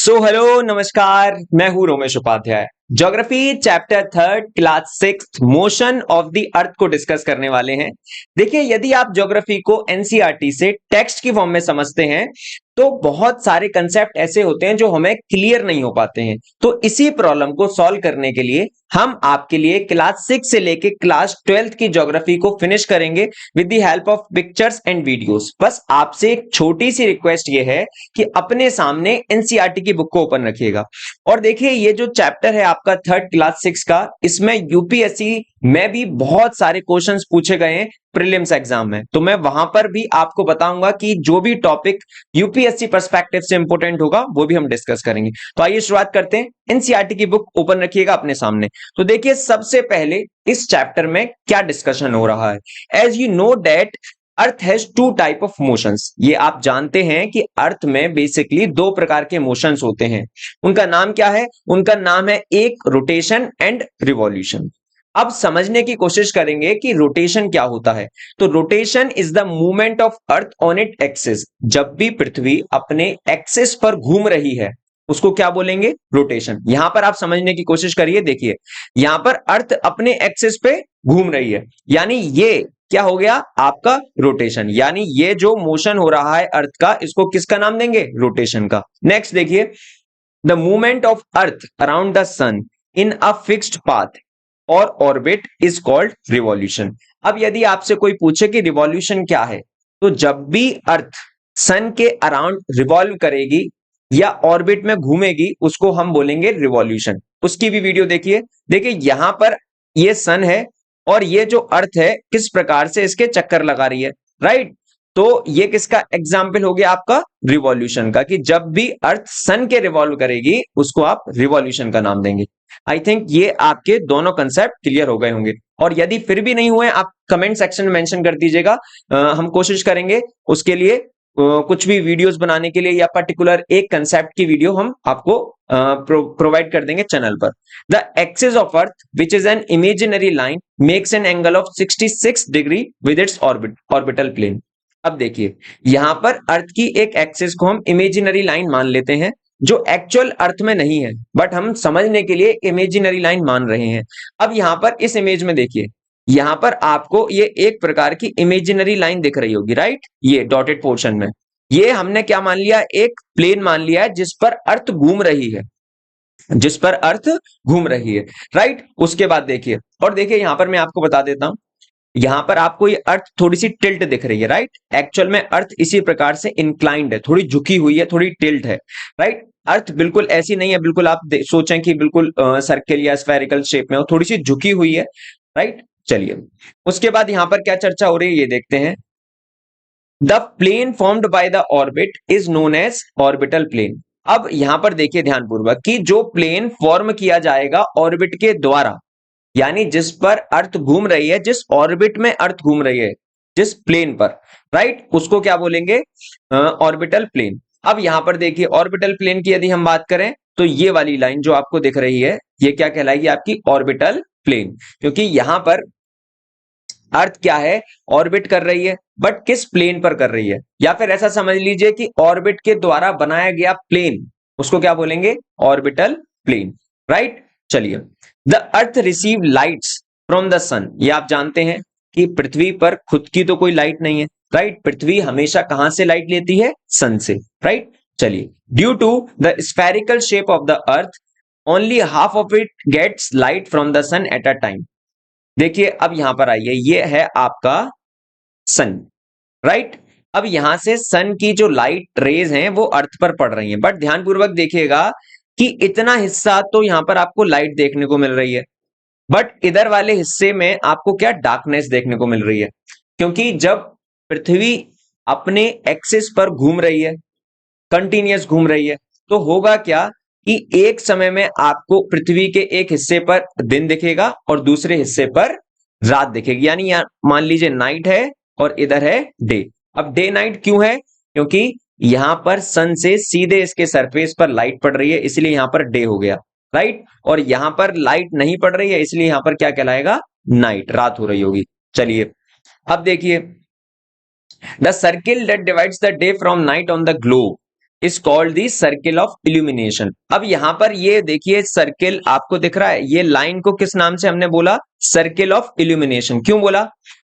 So hello नमस्कार, मैं हूं Romesh Upadhyay. Geography chapter third class six motion of the earth को डिस्कस करने वाले हैं। देखिए, यदि आप ज्योग्राफी को एनसीईआरटी से टेक्स्ट की फॉर्म में समझते हैं तो बहुत सारे कंसेप्ट ऐसे होते हैं जो हमें क्लियर नहीं हो पाते हैं। तो इसी प्रॉब्लम को सॉल्व करने के लिए हम आपके लिए क्लास सिक्स से लेके क्लास 12th की ज्योग्राफी को फिनिश करेंगे with the help of pictures and videos. बस आपसे एक छोटी सी रिक्वेस्ट ये है कि अपने सामने एनसीईआरटी की बुक को ओपन रखिएगा और देखिए, ये जो चैप्टर है आपका थर्ड क्लास सिक्स का, इसमें यूपीएससी में भी बहुत सारे क्वेश्चंस पूछे गए हैं प्रीलिम्स एग्जाम में। तो मैं वहां पर भी आपको बताऊंगा कि जो भी टॉपिक यूपीएससी पर्सपेक्टिव से इंपॉर्टेंट होगा वो भी हम डिस्कस करेंगे। तो आइए शुरुआत करते हैं। एनसीईआरटी की बुक ओपन रखिएगा अपने सामने। तो देखिए, सबसे पहले इस चैप्टर में क्या डिस्कशन हो रहा है। As you know that earth has two type of motions. ये आप जानते हैं कि अर्थ में बेसिकली दो प्रकार के मोशंस होते हैं। उनका नाम क्या है? उनका नाम है एक रोटेशन एंड रिवॉल्यूशन। अब समझने की कोशिश करेंगे कि रोटेशन क्या होता है। तो rotation is the movement of earth on it axis. जब भी पृथ्वी अपने एक्सिस पर घूम रही है उसको क्या बोलेंगे? रोटेशन। यहां पर आप समझने की कोशिश करिए। देखिए, यहां पर अर्थ अपने एक्सिस पे घूम रही है, यानी ये क्या हो गया? आपका रोटेशन। यानी ये जो मोशन हो रहा है अर्थ का, इसको किसका नाम देंगे? रोटेशन का। नेक्स्ट देखिए, the movement of earth around the sun in a fixed path और ऑर्बिट इज कॉल्ड रिवॉल्यूशन। अब यदि आपसे कोई पूछे कि रिवॉल्यूशन क्या है, तो जब भी अर्थ सन के अराउंड रिवॉल्व करेगी या ऑर्बिट में घूमेगी उसको हम बोलेंगे रिवॉल्यूशन। उसकी भी वीडियो देखिए। देखिए, यहां पर ये सन है और ये जो अर्थ है किस प्रकार से इसके चक्कर लगा रही है, राइट। तो ये किसका एग्जाम्पल हो गया? आपका रिवॉल्यूशन का, कि जब भी अर्थ सन के रिवॉल्व करेगी उसको आप रिवॉल्यूशन का नाम देंगे। आई थिंक ये आपके दोनों कंसेप्ट क्लियर हो गए होंगे, और यदि फिर भी नहीं हुए आप कमेंट सेक्शन में मेंशन कर दीजिएगा। हम कोशिश करेंगे उसके लिए कुछ भी वीडियोस बनाने के लिए, या पर्टिकुलर एक कंसेप्ट की वीडियो हम आपको प्रोवाइड कर देंगे चैनल पर। The axis of earth which is an imaginary line makes an angle of 66 degree with its orbital plane. अब देखिए, यहां पर अर्थ की एक एक्सिस को हम इमेजिनरी लाइन मान लेते हैं जो एक्चुअल अर्थ में नहीं है, बट हम समझने के लिए इमेजिनरी लाइन मान रहे हैं। अब यहां पर इस इमेज में देखिए, यहां पर आपको ये एक प्रकार की इमेजिनरी लाइन दिख रही होगी, राइट। ये डॉटेड पोर्शन में ये हमने क्या मान लिया? एक प्लेन मान लिया है जिस पर अर्थ घूम रही है, जिस पर अर्थ घूम रही है, राइट। उसके बाद देखिए, और देखिए यहां पर मैं आपको बता देता हूं, यहां पर आपको ये अर्थ थोड़ी सी टिल्ट दिख रही है, राइट। एक्चुअल में अर्थ इसी प्रकार से इंक्लाइंड है, थोड़ी झुकी हुई है, थोड़ी टिल्ट है, राइट। अर्थ बिल्कुल ऐसी नहीं है, बिल्कुल आप सोचें कि बिल्कुल सर्किल या स्फेरिकल शेप में हो, थोड़ी सी झुकी हुई है, राइट। चलिए, उसके बाद यहां पर क्या चर्चा हो रही है ये देखते हैं। The plane formed by the orbit is known as orbital plane. अब यहां पर देखिए ध्यानपूर्वक कि जो प्लेन फॉर्म किया जाएगा ऑर्बिट के द्वारा, यानी जिस पर अर्थ घूम रही है, जिस ऑर्बिट में अर्थ घूम रही है, जिस प्लेन पर, राइट, उसको क्या बोलेंगे? Orbital plane. अब यहां पर देखिए, ऑर्बिटल प्लेन की यदि हम बात करें तो ये वाली लाइन जो आपको दिख रही है ये क्या कहलाएगी? आपकी ऑर्बिटल प्लेन। क्योंकि यहां पर अर्थ क्या है? ऑर्बिट कर रही है, बट किस प्लेन पर कर रही है? या फिर ऐसा समझ लीजिए कि ऑर्बिट के द्वारा बनाया गया प्लेन, उसको क्या बोलेंगे? Orbital plane, right. चलिए, the earth receive lights from the sun. ये आप जानते हैं कि पृथ्वी पर खुद की तो कोई लाइट नहीं है, राइट। पृथ्वी हमेशा कहां से लाइट लेती है? सन से, राइट। चलिए, due to the spherical shape of the earth only half of it gets light from the sun at a time. देखिए, अब यहां पर आइए, ये है आपका सन, राइट। अब यहां से सन की जो लाइट रेज हैं वो अर्थ पर पड़ रही हैं, बट ध्यानपूर्वक देखिएगा कि इतना हिस्सा तो यहां पर आपको लाइट देखने को मिल रही है, बट इधर वाले हिस्से में आपको क्या? डार्कनेस देखने को मिल रही है। क्योंकि जब पृथ्वी अपने एक्सिस पर घूम रही है, कंटिन्यूअस घूम रही है, तो होगा क्या कि एक समय में आपको पृथ्वी के एक हिस्से पर दिन दिखेगा और दूसरे हिस्से पर रात दिखेगी। यानी मान लीजिए नाइट है और इधर है डे। अब डे नाइट क्यों है? क्योंकि यहां पर सन से सीधे इसके सरफेस पर लाइट पड़ रही है, इसलिए यहां पर डे हो गया, राइट। और यहां पर लाइट नहीं पड़ रही है, इसलिए यहां पर क्या कहलाएगा? नाइट, रात हो रही होगी। चलिए, अब देखिए, the circle that divides the day from night on the globe is called the circle of illumination. अब यहां पर ये देखिए सर्किल आपको दिख रहा है, ये लाइन को किस नाम से हमने बोला? Circle of illumination. क्यों बोला?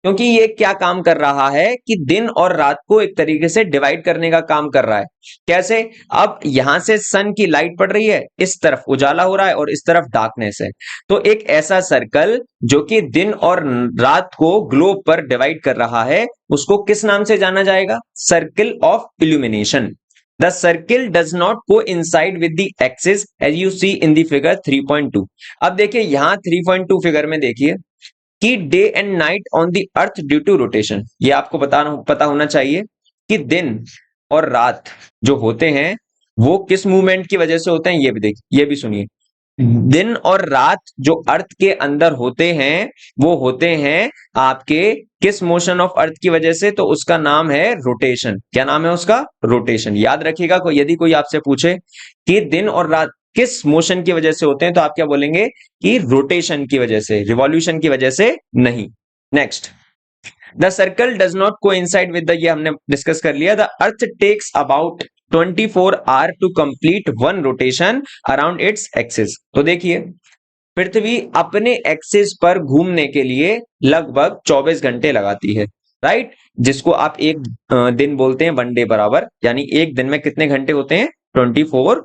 क्योंकि ये क्या काम कर रहा है कि दिन और रात को एक तरीके से डिवाइड करने का काम कर रहा है। कैसे? अब यहां से सन की लाइट पड़ रही है, इस तरफ उजाला हो रहा है और इस तरफ डार्कनेस है। तो एक ऐसा सर्कल जो कि दिन और रात को ग्लोब पर डिवाइड कर रहा है, उसको किस नाम से जाना जाएगा? Circle of illumination. The circle does not coincide with the axis as you see in the figure 3.2। अब देखिए यहां 3.2 फिगर में देखिए कि day and night on the earth due to rotation. ये आपको पता होना चाहिए कि दिन और रात जो होते हैं वो किस मूवमेंट की वजह से होते हैं। ये भी देखिए, ये भी सुनिए, दिन और रात जो अर्थ के अंदर होते हैं वो होते हैं आपके किस मोशन ऑफ अर्थ की वजह से? तो उसका नाम है रोटेशन। क्या नाम है उसका? रोटेशन। याद रखिएगा, यदि कोई आपसे पूछे कि दिन और रात किस मोशन की वजह से होते हैं तो आप क्या बोलेंगे? कि रोटेशन की वजह से, रिवॉल्यूशन की वजह से नहीं। Next, the circle does not coincide with the, ये हमने डिस्कस कर लिया। The earth takes about 24 hour to complete one rotation around its axis. तो देखिए पृथ्वी अपने एक्सिस पर घूमने के लिए लगभग 24 घंटे लगाती है, राइट? जिसको आप एक दिन बोलते हैं वन डे बराबर, यानी एक दिन में कितने घंटे होते हैं? 24।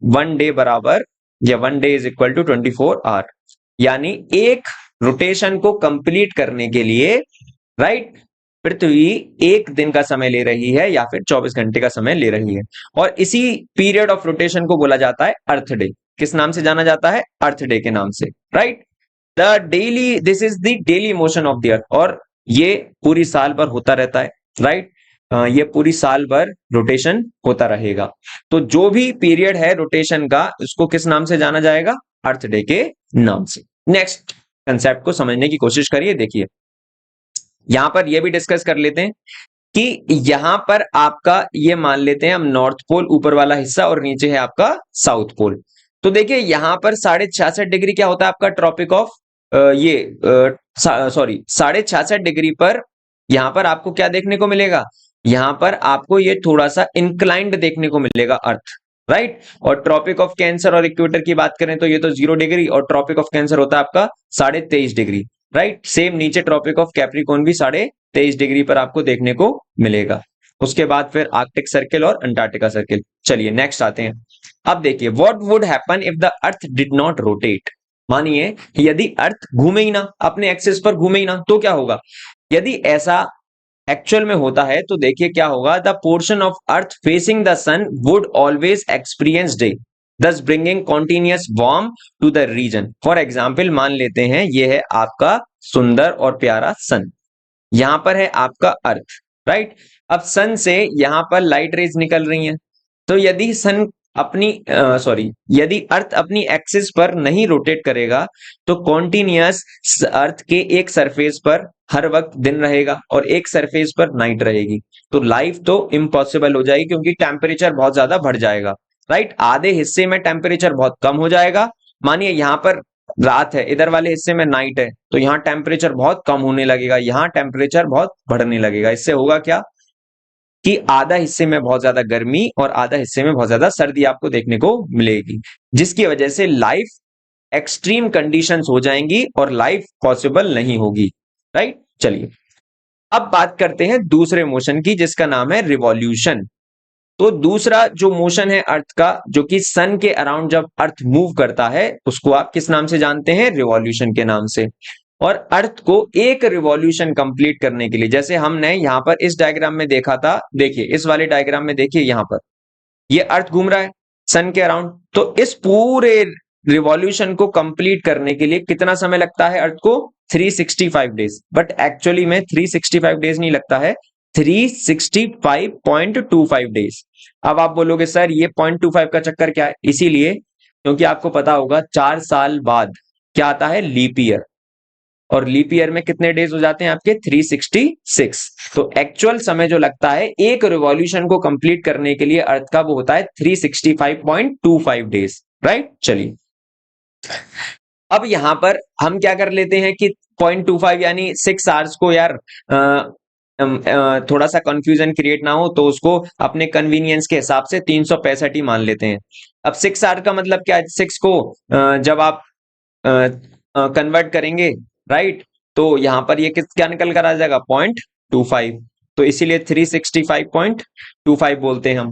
वन डे बराबर या one day is equal to 24 hour, यानी एक रोटेशन को कंप्लीट करने के लिए, राइट, पृथ्वी एक दिन का समय ले रही है या फिर 24 घंटे का समय ले रही है। और इसी पीरियड ऑफ रोटेशन को बोला जाता है अर्थ डे। किस नाम से जाना जाता है? अर्थ डे के नाम से, right? The daily, this is the daily motion of the अर्थ, और ये पूरी साल भर होता रहता है, राइट? ये पूरी साल भर रोटेशन होता रहेगा। तो जो भी पीरियड है रोटेशन का, उसको किस नाम से जाना जाएगा? अर्थ डे के नाम से। नेक्स्ट कंसेप्ट को समझने की कोशिश करिए। देखिए यहां पर यह भी डिस्कस कर लेते हैं कि यहां पर आपका ये मान लेते हैं हम नॉर्थ पोल ऊपर वाला हिस्सा और नीचे है आपका साउथ पोल। तो देखिए यहां पर 66.5 डिग्री क्या होता है आपका? ट्रॉपिक ऑफ ये सॉरी 66.5 डिग्री पर यहां पर आपको क्या देखने को मिलेगा? यहां पर आपको ये थोड़ा सा इंक्लाइंड देखने को मिलेगा अर्थ, राइट? और ट्रॉपिक ऑफ कैंसर और इक्वेटर की बात करें तो ये तो 0 डिग्री, और ट्रॉपिक ऑफ कैंसर होता है आपका 23.5 डिग्री, राइट? सेम नीचे ट्रॉपिक ऑफ कैप्रिकॉर्न भी 23.5 डिग्री पर आपको देखने को मिलेगा। उसके बाद फिर आर्कटिक सर्किल और अंटार्कटिका सर्किल। चलिए नेक्स्ट आते हैं। अब देखिए what would happen if the earth did not rotate. मानिए यदि अर्थ घूमे ही ना, अपने एक्सिस पर घूमे ही ना, तो क्या होगा? यदि ऐसा एक्चुअल में होता है तो देखिए क्या होगा? The portion of earth facing the sun would always experience day, thus bringing continuous warm to the region। For example मान लेते हैं ये है आपका सुंदर और प्यारा सन, यहां पर है आपका अर्थ, राइट? अब सन से यहां पर लाइट रेज निकल रही हैं, तो यदि सन अपनी यदि अर्थ अपनी एक्सिस पर नहीं रोटेट करेगा तो कॉन्टिन्यूअस अर्थ के एक सरफेस पर हर वक्त दिन रहेगा और एक सरफेस पर नाइट रहेगी, तो लाइफ तो इम्पॉसिबल हो जाएगी क्योंकि टेम्परेचर बहुत ज्यादा बढ़ जाएगा, राइट? आधे हिस्से में टेम्परेचर बहुत कम हो जाएगा। मानिए यहां पर रात है, इधर वाले हिस्से में नाइट है, तो यहां टेम्परेचर बहुत कम होने लगेगा, यहां टेम्परेचर बहुत बढ़ने लगेगा। इससे होगा क्या कि आधा हिस्से में बहुत ज्यादा गर्मी और आधा हिस्से में बहुत ज्यादा सर्दी आपको देखने को मिलेगी, जिसकी वजह से लाइफ एक्सट्रीम कंडीशंस हो जाएंगी और लाइफ पॉसिबल नहीं होगी, राइट? चलिए अब बात करते हैं दूसरे मोशन की जिसका नाम है रिवॉल्यूशन। तो दूसरा जो मोशन है अर्थ का, जो कि सन के अराउंड जब अर्थ मूव करता है, उसको आप किस नाम से जानते हैं? रिवॉल्यूशन के नाम से। और अर्थ को एक रिवॉल्यूशन कंप्लीट करने के लिए, जैसे हमने यहां पर इस डायग्राम में देखा था, देखिए इस वाले डायग्राम में देखिए यहां पर ये अर्थ घूम रहा है सन के अराउंड, तो इस पूरे रिवॉल्यूशन को कंप्लीट करने के लिए कितना समय लगता है अर्थ को? 365 डेज। बट एक्चुअली में 365 डेज नहीं लगता है, 365.25 डेज। अब आप बोलोगे सर ये 0.25 का चक्कर क्या है? इसीलिए क्योंकि आपको पता होगा 4 साल बाद क्या आता है? लीप ईयर, और लीप ईयर में कितने डेज हो जाते हैं आपके? 366। तो एक्चुअल समय जो लगता है एक रिवॉल्यूशन को कंप्लीट करने के लिए अर्थ का, वो होता है 365.25 डेज, राइट? चलिए अब यहां पर हम क्या कर लेते हैं कि 0.25 यानी 6 आवर्स को यार थोड़ा सा कंफ्यूजन क्रिएट ना हो तो उसको अपने कन्वीनियंस के हिसाब से 365 ही मान लेते हैं। अब 6 आवर का मतलब क्या है? 6 को जब आप कन्वर्ट करेंगे, राइट, तो यहां पर ये क्या निकल कर आ जाएगा? 0.25। तो इसीलिए 365.25 बोलते हैं हम,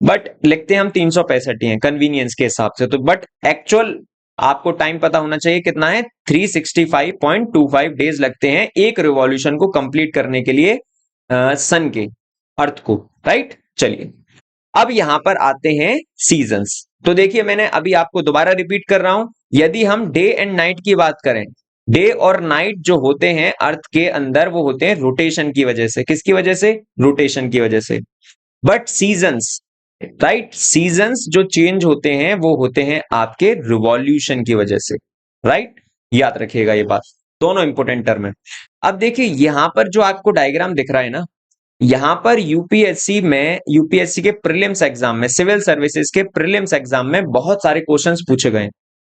बट लिखते हैं हम 365 ही है कन्वीनियंस के हिसाब से। तो बट एक्चुअल आपको टाइम पता होना चाहिए कितना है, 365.25 डेज लगते हैं एक रिवॉल्यूशन को कंप्लीट करने के लिए सन के, अर्थ को, राइट। चलिए अब यहां पर आते हैं सीजन्स। तो देखिए मैंने अभी आपको दोबारा रिपीट कर रहा हूं, यदि हम डे एंड नाइट की बात करें, डे और नाइट जो होते हैं अर्थ के अंदर वो होते हैं रोटेशन की वजह से। किसकी वजह से? रोटेशन की वजह से। बट सीजन्स, राइट, सीजन्स जो चेंज होते हैं वो होते हैं आपके रिवॉल्यूशन की वजह से, राइट। याद रखिएगा ये बात, दोनों इंपॉर्टेंट टर्म है। अब देखिए यहां पर जो आपको डायग्राम दिख रहा है ना, यहां पर यूपीएससी में, यूपीएससी के प्रीलिम्स एग्जाम में, सिविल सर्विसेज के प्रीलिम्स एग्जाम में बहुत सारे क्वेश्चंस पूछे गए,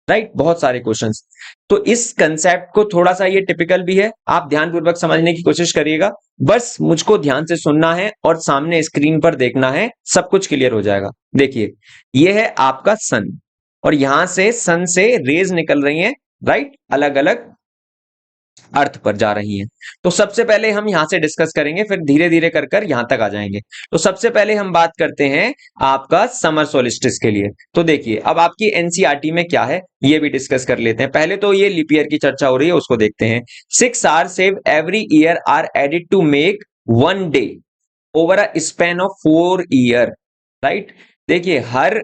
राइट, बहुत सारे क्वेश्चंस। तो इस कंसेप्ट को थोड़ा सा, ये टिपिकल भी है, आप ध्यानपूर्वक समझने की कोशिश करिएगा। बस मुझको ध्यान से सुनना है और सामने स्क्रीन पर देखना है, सब कुछ क्लियर हो जाएगा। देखिए ये है आपका सन, और यहां से सन से रेज निकल रही हैं, राइट, अलग अलग अर्थ पर जा रही हैं। तो सबसे पहले हम यहां से डिस्कस करेंगे, फिर धीरे धीरे कर कर यहां तक आ जाएंगे। तो सबसे पहले हम बात करते हैं आपका समर सोलिस्टिस के लिए। तो देखिए अब आपकी एनसीईआरटी में क्या है ये भी डिस्कस कर लेते हैं। पहले तो ये लीप ईयर की चर्चा हो रही है, उसको देखते हैं। 6 hour save every year are added to make 1 day over a span of 4 year, right. देखिए हर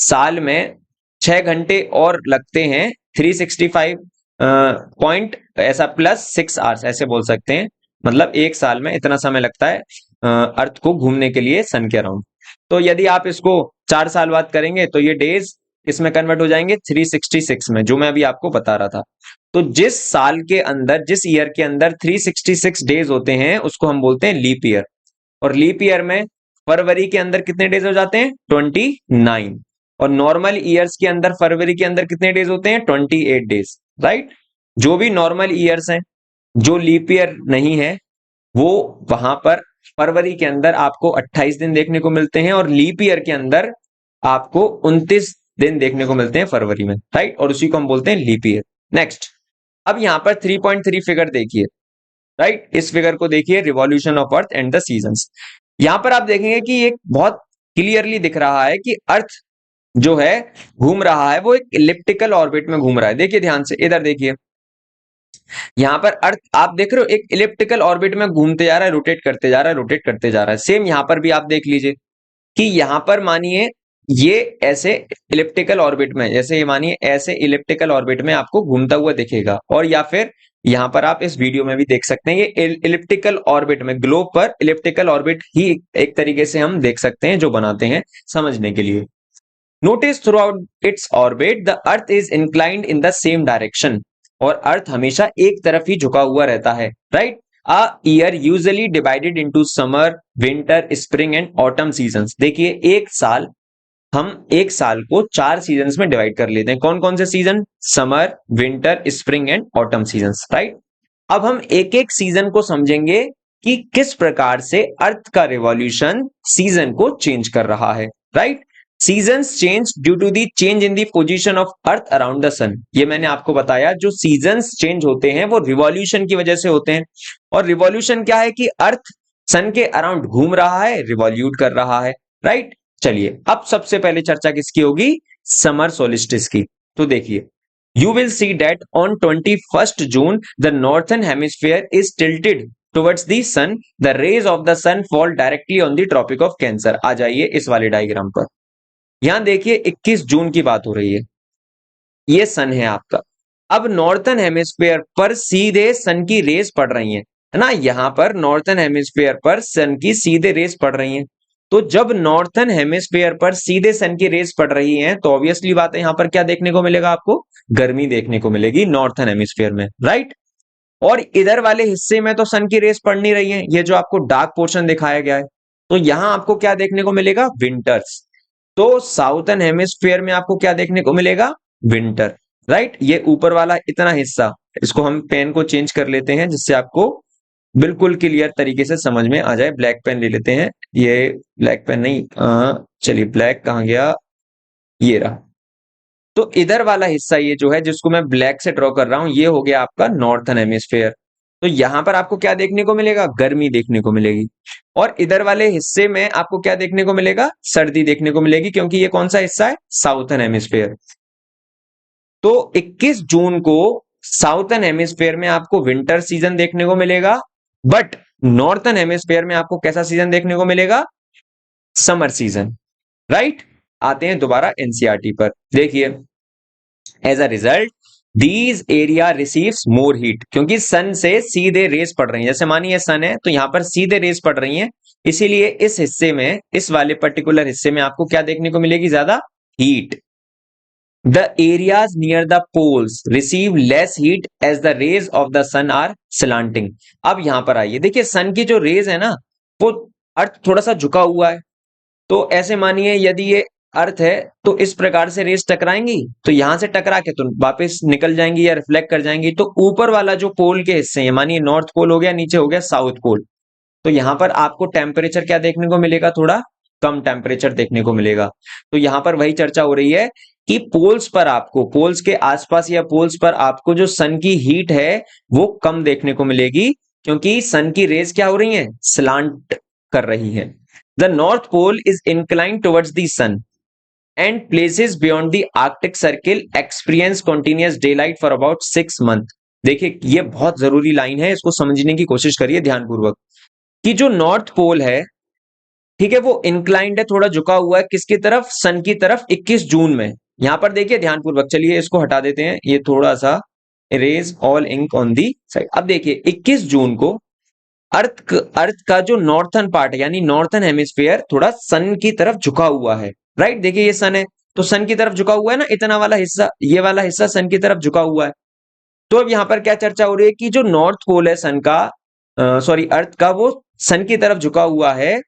साल में 6 घंटे और लगते हैं, 365 पॉइंट ऐसा प्लस 6 आवर्स ऐसे बोल सकते हैं। मतलब एक साल में इतना समय लगता है अर्थ को घूमने के लिए सन के अराउंड। तो यदि आप इसको 4 साल बाद करेंगे तो ये डेज इसमें कन्वर्ट हो जाएंगे 366 में, जो मैं अभी आपको बता रहा था। तो जिस साल के अंदर, जिस ईयर के अंदर 366 डेज होते हैं उसको हम बोलते हैं लीप ईयर। और लीप ईयर में फरवरी के अंदर कितने डेज हो जाते हैं? 29। और नॉर्मल ईयर्स के अंदर फरवरी के अंदर कितने डेज होते हैं? 28 डेज, राइट। जो भी नॉर्मल ईयर्स हैं, जो लीप ईयर नहीं है, वो वहां पर फरवरी के अंदर आपको 28 दिन देखने को मिलते हैं, और लीप ईयर के अंदर आपको 29 दिन देखने को मिलते हैं फरवरी में, राइट। और उसी को हम बोलते हैं लीप ईयर। नेक्स्ट, अब यहां पर 3.3 फिगर देखिए, राइट। इस फिगर को देखिए, revolution of earth and the seasons. यहां पर आप देखेंगे कि एक बहुत क्लियरली दिख रहा है कि अर्थ जो है घूम रहा है, वो एक इलिप्टिकल ऑर्बिट में घूम रहा है। देखिए ध्यान से, इधर देखिए, यहां पर अर्थ आप देख रहे हो एक इलिप्टिकल ऑर्बिट में घूमते जा रहा है, रोटेट करते जा रहा है, रोटेट करते जा रहा है। सेम यहां पर भी आप देख लीजिए कि यहां पर मानिए ये ऐसे इलिप्टिकल ऑर्बिट में, जैसे ये मानिए ऐसे इलिप्टिकल ऑर्बिट में आपको घूमता हुआ दिखेगा। और या फिर यहां पर आप इस वीडियो में भी देख सकते हैं, ये इलिप्टिकल ऑर्बिट में, ग्लोब पर इलिप्टिकल ऑर्बिट ही एक तरीके से हम देख सकते हैं, जो बनाते हैं समझने के लिए। Notice through out its orbit the earth is inclined in the same direction. और अर्थ हमेशा एक तरफ ही झुका हुआ रहता है, right. A year usually divided into summer, winter, spring and autumn seasons. देखिए एक साल, हम एक साल को 4 सीजन्स में डिवाइड कर लेते हैं। कौन कौन से season? Summer, winter, spring and autumn seasons, right. अब हम एक एक सीजन को समझेंगे कि किस प्रकार से अर्थ का रिवॉल्यूशन सीजन को चेंज कर रहा है, right. Seasons change due to the change in the position of earth around the sun. ये मैंने आपको बताया, जो सीजन्स चेंज होते हैं वो रिवॉल्यूशन की वजह से होते हैं। और रिवॉल्यूशन क्या है? कि अर्थ सन के अराउंड घूम रहा है, रिवॉल्यूट कर रहा है, राइट। चलिए अब सबसे पहले चर्चा किसकी होगी? समर सोलिस्टिस की। तो देखिए, you will see that on 21st June the northern hemisphere is tilted towards the sun. The rays of the sun fall directly on the tropic of Cancer. आ जाइए इस वाले डायग्राम पर। यहां देखिए 21 जून की बात हो रही है, ये सन है आपका। अब नॉर्थन हेमिस्फीयर पर सीधे सन की रेस पड़ रही हैं, है ना। यहां पर नॉर्थन हेमिस्फीयर पर सन की सीधे रेस पड़ रही हैं। तो जब नॉर्थन हेमिस्फीयर पर सीधे सन की रेस पड़ रही हैं तो ऑब्वियसली बात है, यहां पर क्या देखने को मिलेगा आपको? गर्मी देखने को मिलेगी नॉर्थन हेमिस्फीयर में, राइट। और इधर वाले हिस्से में तो सन की रेस पड़ नहीं रही है, ये जो आपको डार्क पोर्शन दिखाया गया है। तो यहां आपको क्या देखने को मिलेगा? विंटर्स। तो साउथर्न हेमिस्फीयर में आपको क्या देखने को मिलेगा? Winter, right. ये ऊपर वाला इतना हिस्सा, इसको हम पेन को चेंज कर लेते हैं जिससे आपको बिल्कुल क्लियर तरीके से समझ में आ जाए। ब्लैक पेन ले लेते हैं, ये ब्लैक पेन नहीं, चलिए ब्लैक कहाँ गया, ये रहा। तो इधर वाला हिस्सा ये जो है जिसको मैं ब्लैक से ड्रॉ कर रहा हूं, ये हो गया आपका नॉर्थन हेमिस्फेयर। तो यहां पर आपको क्या देखने को मिलेगा, गर्मी देखने को मिलेगी। और इधर वाले हिस्से में आपको क्या देखने को मिलेगा, सर्दी देखने को मिलेगी, क्योंकि ये कौन सा हिस्सा है, साउथर्न हेमिस्फेयर। तो 21 जून को साउथर्न हेमिस्फेयर में आपको विंटर सीजन देखने को मिलेगा, बट नॉर्थर्न हेमिस्फेयर में आपको कैसा सीजन देखने को मिलेगा, समर सीजन। राइट। आते हैं दोबारा एनसीईआरटी पर, देखिए as a result these area receives more heat, क्योंकि सन से सीधे रेस पड़ रही है, जैसे मानिए सन है तो यहां पर सीधे रेस पड़ रही हैं, इसीलिए इस हिस्से में, इस वाले पर्टिकुलर हिस्से में आपको क्या देखने को मिलेगी, ज्यादा heat. The areas near the poles receive less heat as the rays of the sun are slanting. अब यहां पर आइए, देखिए सन की जो रेज है ना, वो अर्थ थोड़ा सा झुका हुआ है, तो ऐसे मानिए यदि ये अर्थ है तो इस प्रकार से रेस टकराएंगी, तो यहां से टकरा के तो वापस निकल जाएंगी या रिफ्लेक्ट कर जाएंगी। तो ऊपर वाला जो पोल के हिस्से हैं, मानिए नॉर्थ पोल हो गया, नीचे हो गया साउथ पोल, तो यहां पर आपको टेम्परेचर क्या देखने को मिलेगा, थोड़ा कम टेम्परेचर देखने को मिलेगा। तो यहां पर वही चर्चा हो रही है कि पोल्स पर आपको, पोल्स के आसपास या पोल्स पर आपको जो सन की हीट है वो कम देखने को मिलेगी, क्योंकि सन की रेस क्या हो रही है, स्लांट कर रही है। The north pole is incline towards the sun and places beyond the Arctic Circle experience continuous daylight for about 6 months। देखिए ये बहुत जरूरी लाइन है, इसको समझने की कोशिश करिए ध्यानपूर्वक, कि जो नॉर्थ पोल है, ठीक है, वो इंक्लाइंड है, थोड़ा झुका हुआ है, किसकी तरफ, सन की तरफ, 21 जून में। यहां पर देखिए ध्यानपूर्वक, चलिए इसको हटा देते हैं, ये थोड़ा सा erase all ink on the side. अब देखिए 21 जून को अर्थ का जो नॉर्थन पार्ट है, यानी नॉर्थन हेमिस्फीयर, थोड़ा सन की तरफ झुका हुआ है। राइट, देखिए ये सन है तो सन की तरफ झुका हुआ है ना, इतना वाला हिस्सा, ये वाला हिस्सा सन की तरफ झुका हुआ है। तो अब यहां पर क्या चर्चा हो रही है कि जो नॉर्थ पोल है सन का, सॉरी अर्थ का, वो सन की तरफ झुका हुआ है,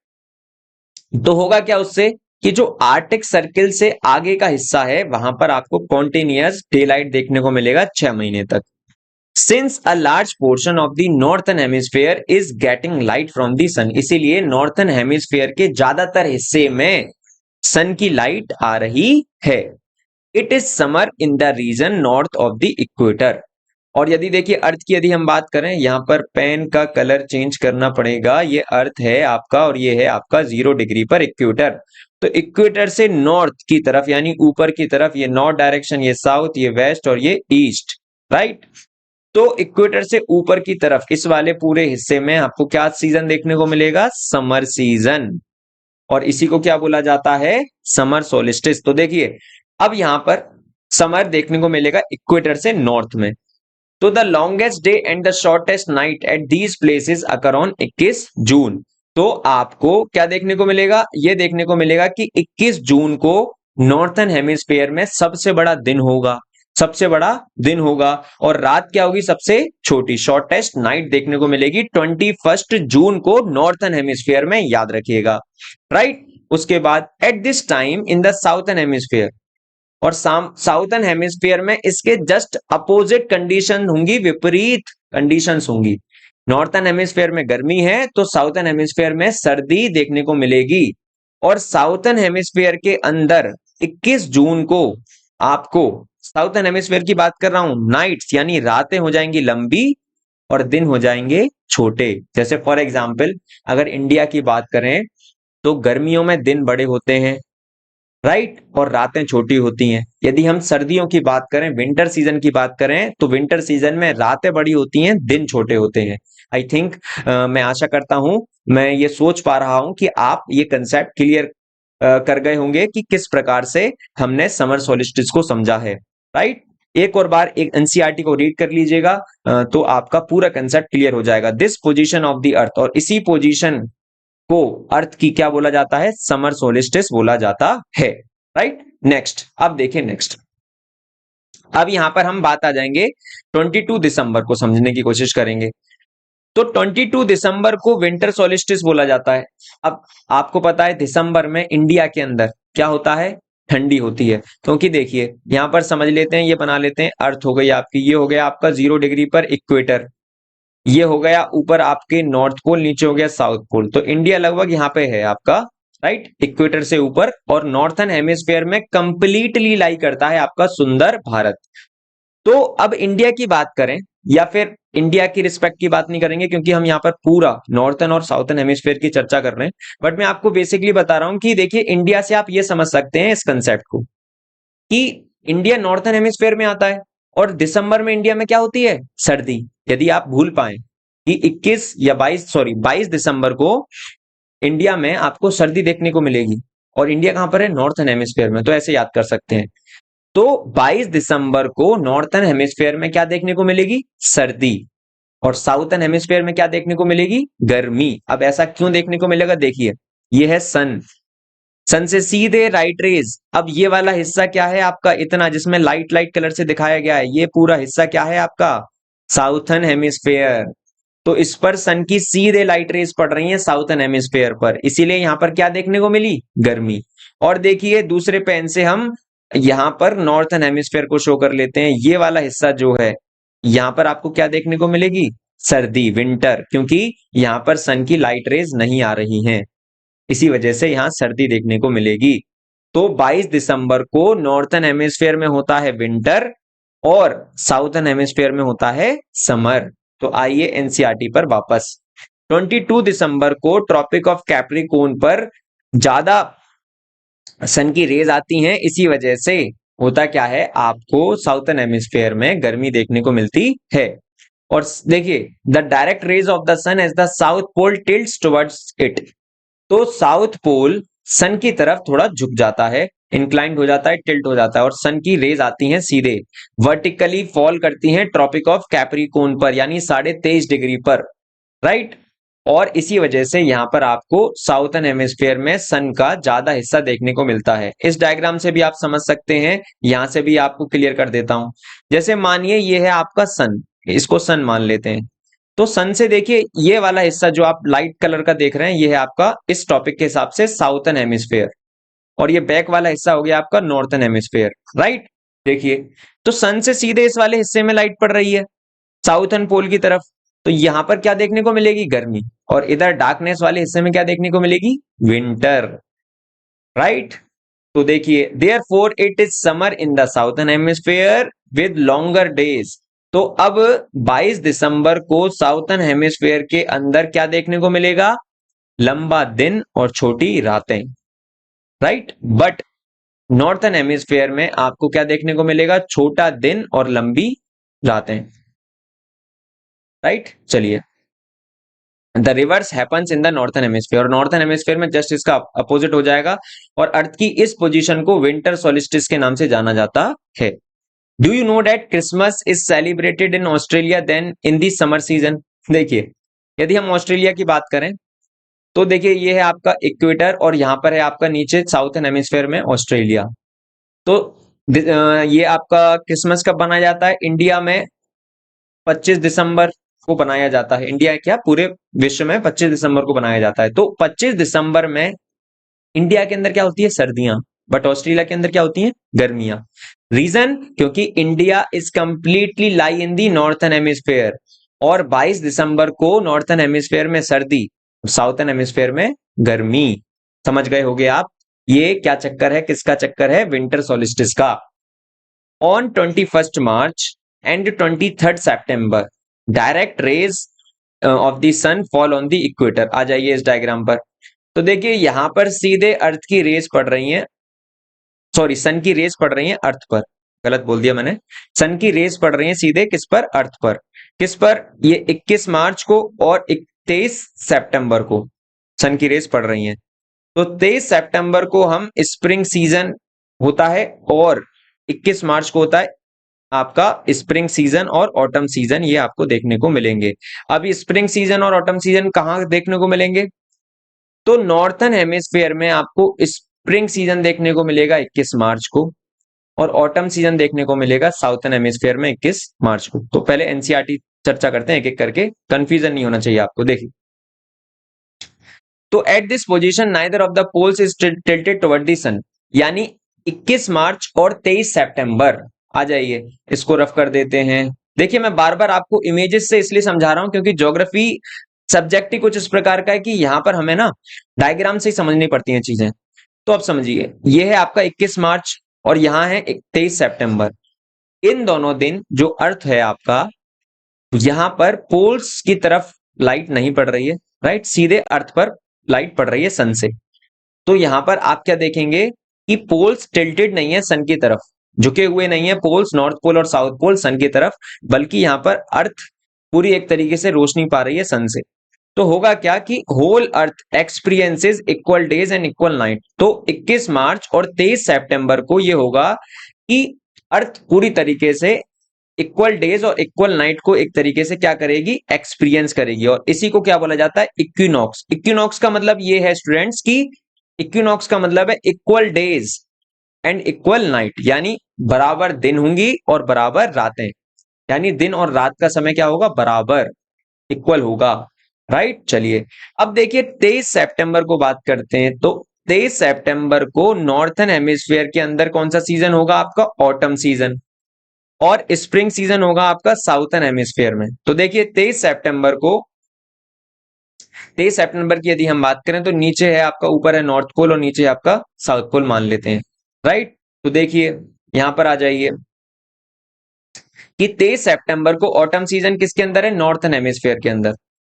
तो होगा क्या उससे, कि जो आर्टिक सर्किल से आगे का हिस्सा है वहां पर आपको कॉन्टिन्यूअस डे लाइट देखने को मिलेगा 6 महीने तक। Since a large portion of the northern hemisphere is getting light from the sun, इसीलिए नॉर्थन हेमिस्फीयर के ज्यादातर हिस्से में सन की लाइट आ रही है। It is summer in the region north of the equator. और यदि देखिए अर्थ की यदि हम बात करें, यहां पर पेन का कलर चेंज करना पड़ेगा, ये अर्थ है आपका और ये है आपका 0 डिग्री पर इक्वेटर। तो इक्वेटर से नॉर्थ की तरफ यानी ऊपर की तरफ, ये नॉर्थ डायरेक्शन, ये साउथ, ये वेस्ट और ये ईस्ट। राइट, तो इक्वेटर से ऊपर की तरफ इस वाले पूरे हिस्से में आपको क्या सीजन देखने को मिलेगा, समर सीजन। और इसी को क्या बोला जाता है, समर सोलिस्टिस। तो देखिए अब यहां पर समर देखने को मिलेगा इक्वेटर से नॉर्थ में। तो the longest day and the shortest night at these places occur on 21 जून। तो आपको क्या देखने को मिलेगा, ये देखने को मिलेगा कि 21 जून को नॉर्थन हेमिस्फीयर में सबसे बड़ा दिन होगा, सबसे बड़ा दिन होगा, और रात क्या होगी, सबसे छोटी, शॉर्टेस्ट नाइट देखने को मिलेगी 21 जून को नॉर्थन हेमिस्फीयर में, याद रखिएगा। राइट, उसके बाद at this time in the southern hemisphere, और साउथर्न हेमिस्फीयर में इसके जस्ट अपोजिट कंडीशन होंगी, विपरीत कंडीशंस होंगी। नॉर्थर्न हेमिस्फीयर में गर्मी है तो साउथर्न हेमिस्फीयर में सर्दी देखने को मिलेगी। और साउथर्न हेमिस्फीयर के अंदर 21 जून को आपको, साउथर्न हेमिस्फीयर की बात कर रहा हूं, नाइट्स यानी रातें हो जाएंगी लंबी और दिन हो जाएंगे छोटे। जैसे फॉर एग्जाम्पल अगर इंडिया की बात करें तो गर्मियों में दिन बड़े होते हैं, राइट, और रातें छोटी होती हैं। यदि हम सर्दियों की बात करें, विंटर सीजन की बात करें, तो विंटर सीजन में रातें बड़ी होती हैं, दिन छोटे होते हैं। आई थिंक मैं आशा करता हूं, मैं ये सोच पा रहा हूं कि आप ये कंसेप्ट क्लियर कर गए होंगे कि किस प्रकार से हमने समर सोलिस्टिस को समझा है। राइट, एक और बार एक एनसीईआरटी को रीड कर लीजिएगा, तो आपका पूरा कंसेप्ट क्लियर हो जाएगा। दिस पोजीशन ऑफ द अर्थ, और इसी पोजीशन को अर्थ की क्या बोला जाता है, समर सोलिस्टिस बोला जाता है। राइट, नेक्स्ट, अब देखिए नेक्स्ट, अब यहां पर हम बात आ जाएंगे 22 दिसंबर को समझने की कोशिश करेंगे। तो 22 दिसंबर को विंटर सोलिस्टिस बोला जाता है। अब आपको पता है दिसंबर में इंडिया के अंदर क्या होता है, ठंडी होती है, क्योंकि देखिए यहां पर समझ लेते हैं, ये बना लेते हैं, अर्थ हो गई आपकी, ये हो गया आपका 0 डिग्री पर इक्वेटर, ये हो गया ऊपर आपके नॉर्थ पोल, नीचे हो गया साउथ पोल। तो इंडिया लगभग यहाँ पे है आपका, राइट, इक्वेटर से ऊपर, और नॉर्थन हेमिस्फीयर में कंप्लीटली लाई करता है आपका सुंदर भारत। तो अब इंडिया की बात करें, या फिर इंडिया की रिस्पेक्ट की बात नहीं करेंगे क्योंकि हम यहाँ पर पूरा नॉर्थन और साउथन हेमिस्फीयर की चर्चा कर रहे हैं, बट मैं आपको बेसिकली बता रहा हूं कि देखिए इंडिया से आप ये समझ सकते हैं इस कंसेप्ट को कि इंडिया नॉर्थन हेमिस्फीयर में आता है, और दिसंबर में इंडिया में क्या होती है, सर्दी। यदि आप भूल पाए कि 21 या 22 दिसंबर को इंडिया में आपको सर्दी देखने को मिलेगी, और इंडिया कहां पर है, नॉर्थन हेमिस्फीयर में, तो ऐसे याद कर सकते हैं। तो 22 दिसंबर को नॉर्थन हेमिस्फीयर में क्या देखने को मिलेगी, सर्दी, और साउथन हेमिस्फीयर में क्या देखने को मिलेगी, गर्मी। अब ऐसा क्यों देखने को मिलेगा, देखिए ये है सन, सन से सीधे लाइट रेज। अब ये वाला हिस्सा क्या है आपका, इतना जिसमें लाइट लाइट कलर से दिखाया गया है, ये पूरा हिस्सा क्या है आपका, साउथन हेमिस्फीयर। तो इस पर सन की सीधे लाइट रेज पड़ रही है साउथन हेमिस्फीयर पर, इसीलिए यहां पर क्या देखने को मिली, गर्मी। और देखिए दूसरे पेन से हम यहां पर नॉर्थन हेमिस्फीयर को शो कर लेते हैं, ये वाला हिस्सा जो है, यहां पर आपको क्या देखने को मिलेगी, सर्दी, विंटर, क्योंकि यहां पर सन की लाइट रेज नहीं आ रही हैं, इसी वजह से यहां सर्दी देखने को मिलेगी। तो 22 दिसंबर को नॉर्थन हेमिस्फीयर में होता है विंटर, और साउथर्न हेमिस्फीयर में होता है समर। तो आइए एनसीईआरटी पर वापस। 22 दिसंबर को ट्रॉपिक ऑफ कैप्रिकॉर्न पर ज्यादा सन की रेज आती हैं, इसी वजह से होता क्या है, आपको साउथर्न हेमिस्फीयर में गर्मी देखने को मिलती है। और देखिए the direct rays of the sun as the south pole tilts towards it. तो साउथ पोल सन की तरफ थोड़ा झुक जाता है, इंक्लाइंड हो जाता है, टिल्ट हो जाता है, और सन की रेज आती हैं सीधे वर्टिकली फॉल करती हैं ट्रॉपिक ऑफ कैप्रिकॉर्न पर, यानी 23.5 डिग्री पर, राइट। और इसी वजह से यहां पर आपको साउथर्न हेमिस्फीयर में सन का ज्यादा हिस्सा देखने को मिलता है। इस डायग्राम से भी आप समझ सकते हैं, यहां से भी आपको क्लियर कर देता हूं। जैसे मानिए ये है आपका सन, इसको सन मान लेते हैं। तो सन से देखिए ये वाला हिस्सा जो आप लाइट कलर का देख रहे हैं, ये है आपका इस टॉपिक के हिसाब से साउथर्न हेमिस्फीयर, और ये बैक वाला हिस्सा हो गया आपका नॉर्थर्न हेमिस्फीयर, राइट। देखिए तो सन से सीधे इस वाले हिस्से में लाइट पड़ रही है साउथर्न पोल की तरफ, तो यहां पर क्या देखने को मिलेगी, गर्मी, और इधर डार्कनेस वाले हिस्से में क्या देखने को मिलेगी, विंटर, राइट। तो देखिए therefore it is summer in the southern hemisphere with longer days. तो अब 22 दिसंबर को साउथर्न हेमिस्फीयर के अंदर क्या देखने को मिलेगा, लंबा दिन और छोटी रातें, राइट। बट नॉर्थर्न हेमिस्फीयर में आपको क्या देखने को मिलेगा, छोटा दिन और लंबी रातें, राइट। चलिए the reverse happens in the northern hemisphere, और नॉर्थर्न हेमिस्फीयर में जस्ट इसका अपोजिट हो जाएगा, और अर्थ की इस पोजीशन को विंटर सोलिस्टिस के नाम से जाना जाता है। Do you know that Christmas is celebrated in Australia then in the summer season. देखिए यदि हम ऑस्ट्रेलिया की बात करें, तो देखिए ये है आपका इक्वेटर, और यहां पर है आपका नीचे साउथर्न हेमिस्फीयर में ऑस्ट्रेलिया। तो ये आपका क्रिसमस कब मनाया जाता है, इंडिया में 25 दिसंबर को बनाया जाता है। इंडिया क्या, पूरे विश्व में 25 दिसंबर को बनाया जाता है। तो 25 दिसंबर में इंडिया के अंदर क्या होती है, सर्दियां, बट ऑस्ट्रेलिया के अंदर क्या होती है, गर्मियां। रीजन, क्योंकि India is completely lie in the northern hemisphere, और 22 दिसंबर को नॉर्थर्न हेमिस्फीयर में सर्दी, साउथर्न हेमिस्फीयर में गर्मी। समझ गए होगे आप, ये क्या चक्कर है, किसका चक्कर है, विंटर सोलिस्टिस का। On 21 March and 23 September direct rays of the sun fall on the equator. आ जाइए इस डायग्राम पर। तो देखिए यहां पर सीधे अर्थ की रेज पड़ रही हैं, सॉरी सन की रेज पड़ रही हैं अर्थ पर, गलत बोल दिया मैंने। सन की रेज पड़ रही हैं सीधे किस पर, अर्थ पर। किस पर, ये 21 मार्च को और 23 सितंबर को सन की रेज पड़ रही हैं। तो 23 सितंबर को हम स्प्रिंग सीजन होता है, और 21 मार्च को होता है आपका स्प्रिंग सीजन और ऑटम सीजन, ये आपको देखने को मिलेंगे। अब स्प्रिंग सीजन और ऑटम सीजन कहां देखने को मिलेंगे, तो नॉर्थर्न हेमिस्फीयर में आपको स्प्रिंग सीजन देखने को मिलेगा 21 मार्च को, और ऑटम सीजन देखने को मिलेगा साउथर्न हेमिस्फीयर में 21 मार्च को। तो पहले एनसीईआरटी चर्चा करते हैं एक एक करके, कंफ्यूजन नहीं होना चाहिए आपको। देखिए तो at this position neither of the poles is tilted toward the sun, यानी 21 मार्च और 23 सितंबर, आ जाइए इसको रफ कर देते हैं। देखिए मैं बार बार आपको इमेजेस से इसलिए समझा रहा हूं क्योंकि ज्योग्राफी सब्जेक्ट ही कुछ इस प्रकार का है कि यहां पर हमें ना डायग्राम से ही समझनी पड़ती हैं चीजें। तो अब समझिए, ये है आपका 21 मार्च और यहाँ है 23 सितंबर। इन दोनों दिन जो अर्थ है आपका, यहां पर पोल्स की तरफ लाइट नहीं पड़ रही है, राइट, सीधे अर्थ पर लाइट पड़ रही है सन से। तो यहां पर आप क्या देखेंगे कि पोल्स टिल्टेड नहीं है सन की तरफ, झुके हुए नहीं है पोल्स, नॉर्थ पोल और साउथ पोल सन की तरफ, बल्कि यहां पर अर्थ पूरी एक तरीके से रोशनी पा रही है सन से। तो होगा क्या कि whole earth experiences equal days and equal night. तो 21 मार्च और 23 सितंबर को ये होगा कि अर्थ पूरी तरीके से इक्वल डेज और इक्वल नाइट को एक तरीके से क्या करेगी, एक्सपीरियंस करेगी। और इसी को क्या बोला जाता है, इक्विनॉक्स। इक्विनॉक्स का मतलब ये है स्टूडेंट्स की, इक्विनॉक्स का मतलब है equal days and equal night, यानी बराबर दिन होंगी और बराबर रातें, यानी दिन और रात का समय क्या होगा, बराबर, इक्वल होगा, राइट। चलिए अब देखिए 23 सितंबर को बात करते हैं। तो 23 सितंबर को नॉर्थन हेमिस्फीयर के अंदर कौन सा सीजन होगा आपका, ऑटम सीजन, और स्प्रिंग सीजन होगा आपका साउथर्न हेमिस्फीयर में। तो देखिए 23 सितंबर की यदि हम बात करें तो नीचे है आपका, ऊपर है नॉर्थ पोल और नीचे है आपका साउथ पोल मान लेते हैं, राइट। तो देखिए यहां पर आ जाइए कि 23 सितंबर को ऑटम सीजन किसके अंदर है, नॉर्थन हेमिस्फीयर के अंदर।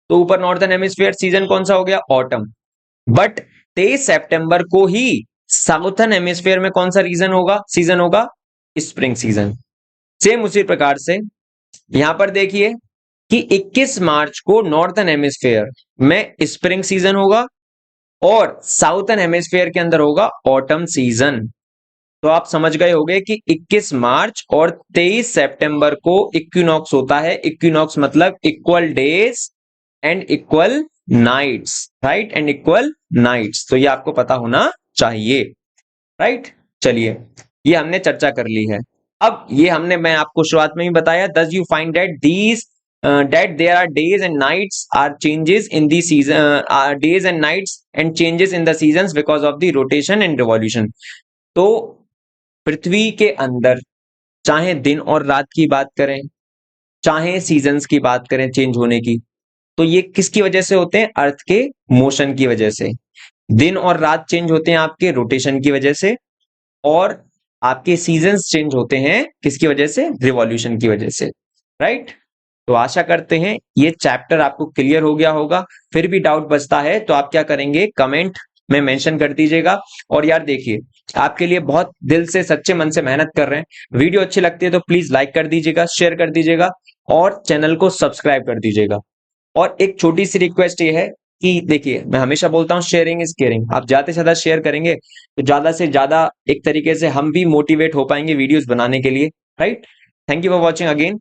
तो ऊपर नॉर्थन हेमिस्फीयर सीजन कौन सा हो गया, ऑटम। बट 23 सितंबर को ही साउथर्न हेमिस्फीयर में कौन सा सीजन होगा, स्प्रिंग सीजन। सेम उसी प्रकार से यहां पर देखिए कि 21 मार्च को नॉर्थन हेमिस्फीयर में स्प्रिंग सीजन होगा और साउथर्न हेमिस्फीयर के अंदर होगा ऑटम सीजन। तो आप समझ गए होंगे कि 21 मार्च और 23 सितंबर को इक्विनॉक्स होता है। इक्विनॉक्स मतलब equal days and equal nights, right, and equal nights. तो ये आपको पता होना चाहिए, राइट। चलिए ये हमने चर्चा कर ली है। अब ये मैं आपको शुरुआत में ही बताया, does you find that these that there are days and nights are changes in the season, days and nights and changes in the seasons because of the rotation and revolution। तो पृथ्वी के अंदर चाहे दिन और रात की बात करें, चाहे सीजन्स की बात करें चेंज होने की, तो ये किसकी वजह से होते हैं, अर्थ के मोशन की वजह से। दिन और रात चेंज होते हैं आपके रोटेशन की वजह से, और आपके सीजन्स चेंज होते हैं किसकी वजह से, रिवॉल्यूशन की वजह से, राइट। तो आशा करते हैं ये चैप्टर आपको क्लियर हो गया होगा। फिर भी डाउट बचता है तो आप क्या करेंगे, कमेंट में मेंशन कर दीजिएगा। और यार देखिए आपके लिए बहुत दिल से सच्चे मन से मेहनत कर रहे हैं। वीडियो अच्छी लगती है तो प्लीज लाइक कर दीजिएगा, शेयर कर दीजिएगा और चैनल को सब्सक्राइब कर दीजिएगा। और एक छोटी सी रिक्वेस्ट ये है कि देखिए मैं हमेशा बोलता हूं शेयरिंग इज केयरिंग। आप ज्यादा से ज्यादा शेयर करेंगे तो ज्यादा से ज्यादा एक तरीके से हम भी मोटिवेट हो पाएंगे वीडियोस बनाने के लिए, right. Thank you for watching again.